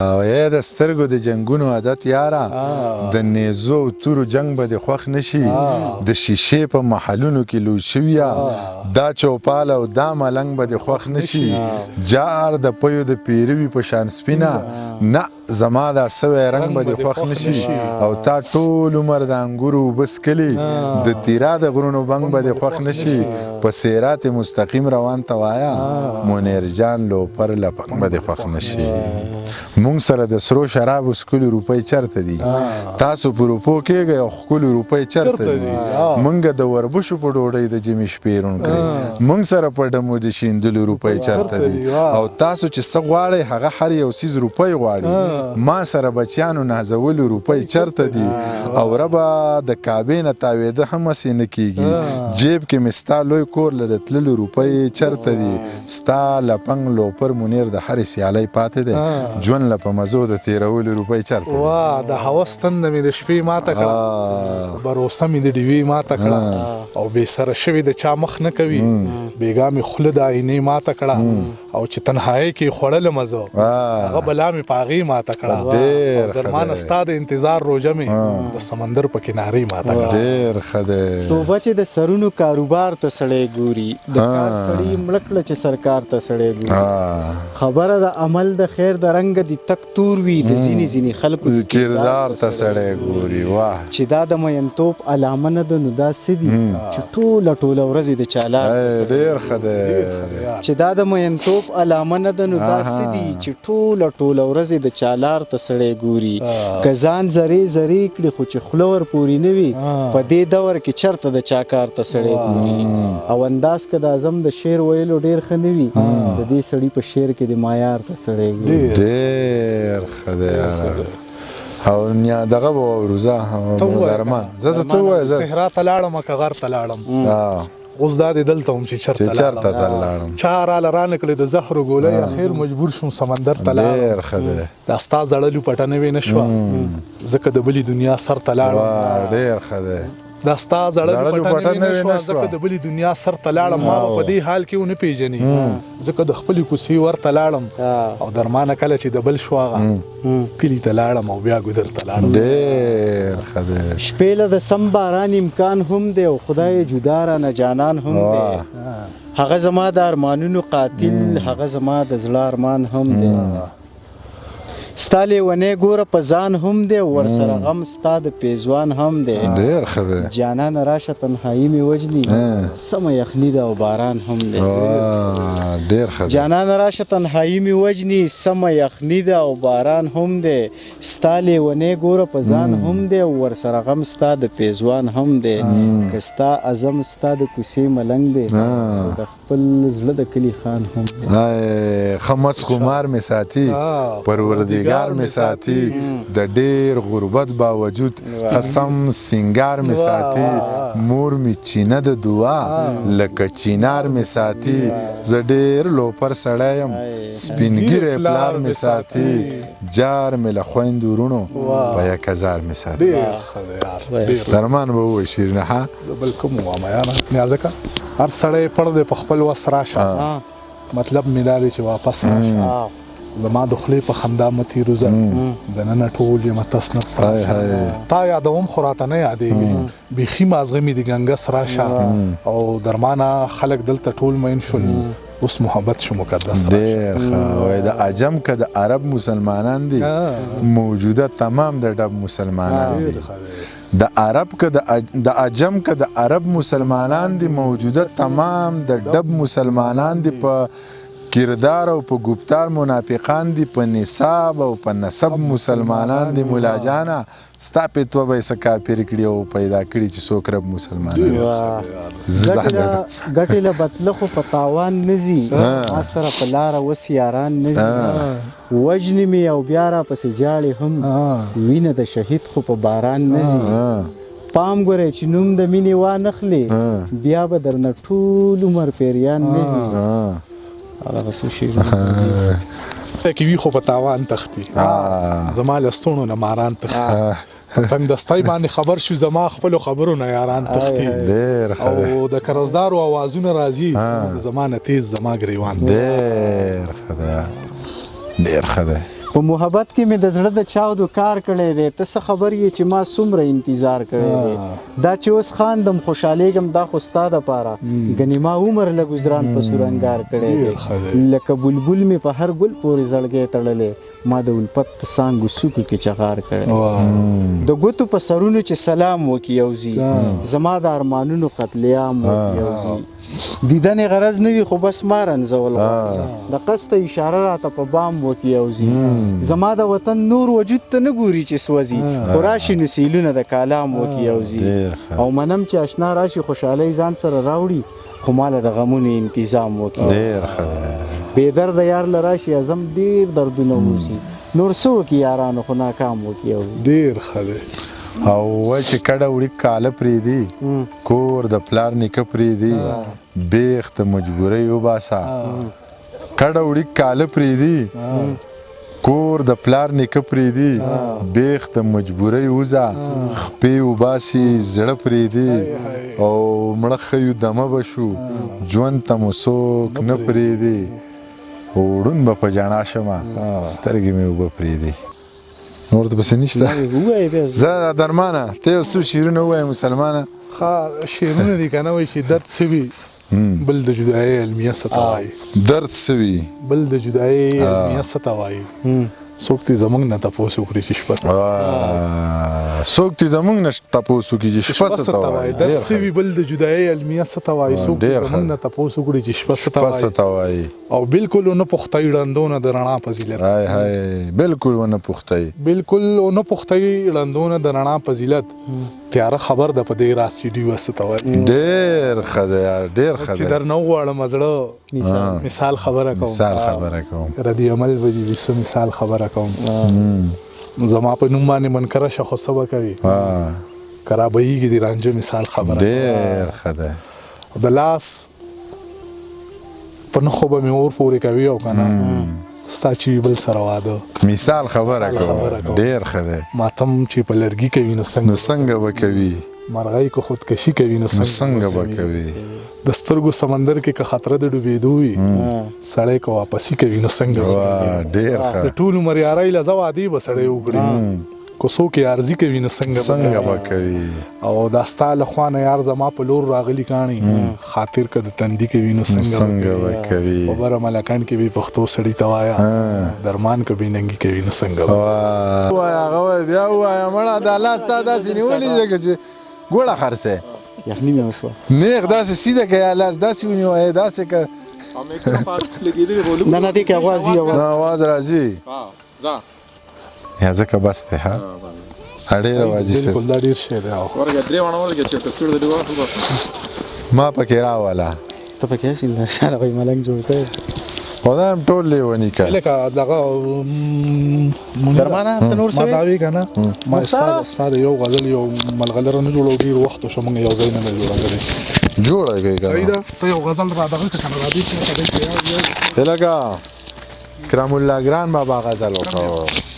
او یا د سترګو د جنگونو عادت یاره د نیزو او تورو جنگ به د خوښ نشي د شیشې په محلونو کې لوی شویه دا چوپال او دا ملنګ به د خوښ نشي جار د پیو د پیروي په شان سپینه نه زما دا سوی رنگ به د خوښ نشي او تا ټول عمر د انګورو بس کلی د تیرا د غرونو بنګ به د خوښ نشي په سیرات مستقیم روان ته وایا منیر جان لوپر لپنګ به د خوښ نشي مونږ سره د سرو شرابو ښکلي روپۍ چرته دي تاسو په روپو کېږئ او ښکلي روپۍ چرته دي مونږ د وربشو په ډوډۍ د جمعې شپې روڼ کړئ مونږ سره په ډمو د شیندلو روپۍ چرته دي او تاسو چې څه غواړئ هغه هر یو څیز روپۍ غواړي ما سره بچیانو نازولو روپۍ چرته دي او ربه د کعبې نه تاوېده هم هسې نه کېږي جیب کې مې ستا لوی کور له د تللو روپۍ چرته دي ستا لپنګ لوپر منیر د هرې سیالۍ پاتې دی ژوند له په مزو د تېرولو روپۍ چرته واه د هوس تنده مې د شپې ماته کړه بروسه مې د ډیوې ماته کړه او بې سره شوي د چا مخ نه کوي بېګا مې خوله د آینې ماته کړه او چې تنهایۍ کې خوړلم زه هغه بلا مې په هغې ماته کړه او درمانه ستا د انتظار روژه مې د سمندر په کنارې ماته کړه ډېر ښه دی توبه چې د سرونو کاروبار ته سړی ګوري د کار سړي مړه کړه چې سرکار ته سړی ګوري خبره د عمل د خیر د رنګ دی تک تور وي د ځینې خلکو کردار ته سړی ګوري واه چې دا د مینتوب علامه نه ده نو دا څه دي چې ټوله ورځې د چالار ډېر ښه دی چې دا د مینتوب علامه نه ده نو دا څه دي چې ټوله ورځې د چالار ته سړی ګوري که ځان زرې کړي خو چې خوله ورپورې نه وي په دې دور کې چرته د چا کار ته سړی ګوري او انداز که د اعظم د شعر ویلو ډېر ښه نه وي د دې سړي په شعر کې د مایار ته سړی ګوري ډېر ښه دی او دغه به واورو درمان زه څه ووایه صحرا ته لاړم که غر ته لاړم اوس دا دی دلته هم چې چرته لاړم چا راله رانه کړې د زهرو ګولۍ اخر مجبور شوم سمندر ته لاړم ډېر ښه دی دا ستا زړه لوپټه نوې نه شوه ځکه د بلې دنیا سر ته لاړم ډېر ښه دی دا ستا زړه لوپټه نوې نه شوه ځکه د بلې دنیا سر ته لاړم ما به په دې حال کې ونه پېژنې ځکه د خپلې کوڅې ورته لاړم او درمانه کله چې د بل شو هغه کلي ته لاړم او بیا ګودر ته لاړم ډېر ښه دی شپې له د سم باران امکان هم دی او خدای جدا رانه جانان هم دی هغه زما د ارمانونو قاتل هغه زما د زړه ارمان هم دی ستا لیونی ګوره په ځان هم دی ورسره غم ستا د پیزوان هم دی ډېر ښه دی جانانه راشه تنهایي مې وجني سمه یخني ده او باران هم دی ډېر ښه دی جانانه راشه تنهایي مې وجني سمه یخني ده او باران هم دی ستا لیونی ګوره په ځان هم دی ورسره غم ستا د پیزوان هم دی که ستا عزم ستا د کوڅې ملنګ دی د خپل زړه د کلي خان هم دی ښه مست خمار مې ساتي پروردګار مې ساتي د ډېر غربت باوجود قسم سینګار مې ساتي مور مې چینه د دعا لکه چینار مې ساتي زه ډېر لوپر سړی یم سپینګیری پلار مې ساتي جار مې له خویندو وروڼو په یک هزار مې ساتي ډېر ښه دی یار درمان به ووایي شیرینه ښه بل کوم ووایم یاره نیازکه هر سړی پړ دی په خپل وس راشه مطلب مې دا دی چې واپس راشه زما د خولې په خندا مه تېروزه دننه ټول یم تس نسته تا یادوم خو راته نه یادېږي بیخي مازغه مې د ګنګس راشه او درمانه خلک دلته ټول مین شول اوس محبت شو مقدس ډېر ښه وایي د عجم که د عرب مسلمانان دي موجوده تمام د ډب مسلمانان دي د عرب که د عجم که د عرب مسلمانان دي موجوده تمام د ډب مسلمانان دي په کردار او په ګفتار منافقان دي په نصاب او په نسب مسلمانان دي مولا جانه ستا پیتوه به یې څه کافر کړي او پیدا کړي چې څوک رب مسلمانان ګټې له بتله خو په تاوان نه ځي ما سره په لاره اوس یاران نه ځي وژنې مې او بیا راپسې جاړې هم وینه د شهید خو په باران نه ځي پام ګورئ چې نوم د مینې وانخلې بیا به درنه ټول عمر پیریان نه ځي هغه څه شعرونه کې وي خو په تاوان تختی زما له ستونو نه ماران تختی تنگ دستای باندې خبر شو زما خپلو خبرو نه یاران تختی او د کرزدارو اوازونه راځي زما نه تیز زما ګریوان ډېر ښه ده ډېر ښه ده په محبت کې مې د زړه د چاودو کار کړی دی ته څه خبر یې چې ما څومره انتظار کړی دی دا چې اوس خاندم خوشحالېږم دا خو ستا دپاره ګنې ما عمر له ګزران په سورنګار کړی دی لکه بلبل مې په هر ګل پورې زړګی تړلی ما د الفت په څانګو څوکو کې چغار کړی د ګوتو په سرونو چې سلام وکړي یوځي زما د ارمانونو قتلیام وکړي یوځي دیدن غرض نه وي خو بس ما رنځول غواړي د قصد اشاره راته په بام وکړي یوځي زما د وطن نور وجود ته نه ګوري چې سوځي خو راشي نو سیلونه د کالام وکړي یوځي او منم چې اشنا راشي خوشحالۍ ځان سره راوړي خو ماله د غمونو انتظام وکړي ډېر ښه دی بې درده یار له راشي اعظم ډېر دردونه اوسي نور څه وکړي یارانو خو ناکام وکړي یوځي ډېر ښه دی او وای چې کډه وړي کاله پرېږدي کور د پلار نیکه پرېږدي بیخ د مجبورۍ وباسه کډه وړي کاله پرېږدي کور د پلار نیکه پرېږدي بیخ د مجبورۍ وځه خپې وباسي زړه پرېږدي او مړه ښیو دمه به شو ژوند ته مو څوک نه پرېږدي وړون به په جاڼا شمه سترګې مې اوبه پرېږدي نور ته پسې نشته زه درمانه ته یو څو شعرونه ووایه مسلمانه ښه شعرونه دي که نه وایي چې درد څه وي بل د جدایۍ المیه څه ته وایي درد څه وي بل د جدایۍ المیه څه ته وایي څوک دې زموږ نه تپوس وکړي چې شپه څه څوک دې زموږ نه تپوس وکړي چې شپه څه ته وایي درد څه وي بل د جدایۍ المیه څه ته وایي څوک دې زموږ نه تپوس وکړي چې شپه څه ته وایي او بالکل ونه پختۍ ړندونه د رڼا فضیلت هاي هاي بالکل ونه پختۍ بالکل ونه پختۍ ړندونه د رڼا فضیلت تیاره خبر ده په دې راز چې ډیوه څه ته وایي ډېر ښه دی یار ډېر ښه دی چې درنه وغواړم زړه مثال خبره کوم ردي عمل به دي څه مثال خبره کوم زما په نوم باندې منکره شه خو څه به کوي که رابهیږي د رانجه مثال خبره ډېر ښه دی د لاس په نښو به مې اور پورې کوي او که نه ستا چې بل سره واده مثال خبره کوم ډېر ښه دی ماتم چې په لرګي کوي نو څنګه به کوي مرغۍ که خودکشي کوي نو څنګه به کوي د سترګو سمندر کې که خطره د ډوبېدو وي سړی که واپسي کوي نو څنګه به کوي ډېر ښه د ټولو مریارۍ له زه وعدې به سړی وکړي که څوک یې عرضي کوي نو څنګه به کوي او دا ستا له خوا نه یار زما په لور راغلي کاڼي خاطر که د تندي کوي نو څنګه به کوي په بره ملکڼ کې به پښتو سړي ته وایه درمان که بې ننګي کوي نو څنګه به ووایه هغه وایه بیا ووایه مړه دا لاس تا داسې نیولي لکه چې ګوړه خرڅی یخني مې وشوه نیغ داسې سیده که یا لاس داسې ونیوه داسې که نه نه دې کې اواز یې آواز راځي یا ځکه بس دی ها ډېر واجي صاحب بالکل دا ډېر شی دی ما پکې راوله ته پکې هسې سره وایي ملنګ جوړ کړی خو دا هم ټول لیوني که لکه دغه درمانه ته نور څه ما دا وی که نه ما ستا د یو غزل یو ملغلره نه جوړو ډېر وخت شو موږ یو ځای نه ده جوړه کړې جوړه کوي که صحیح ده ته یو غزل را دغه که که نه راځي لکه کرام الله ګران بابا غزل وکړو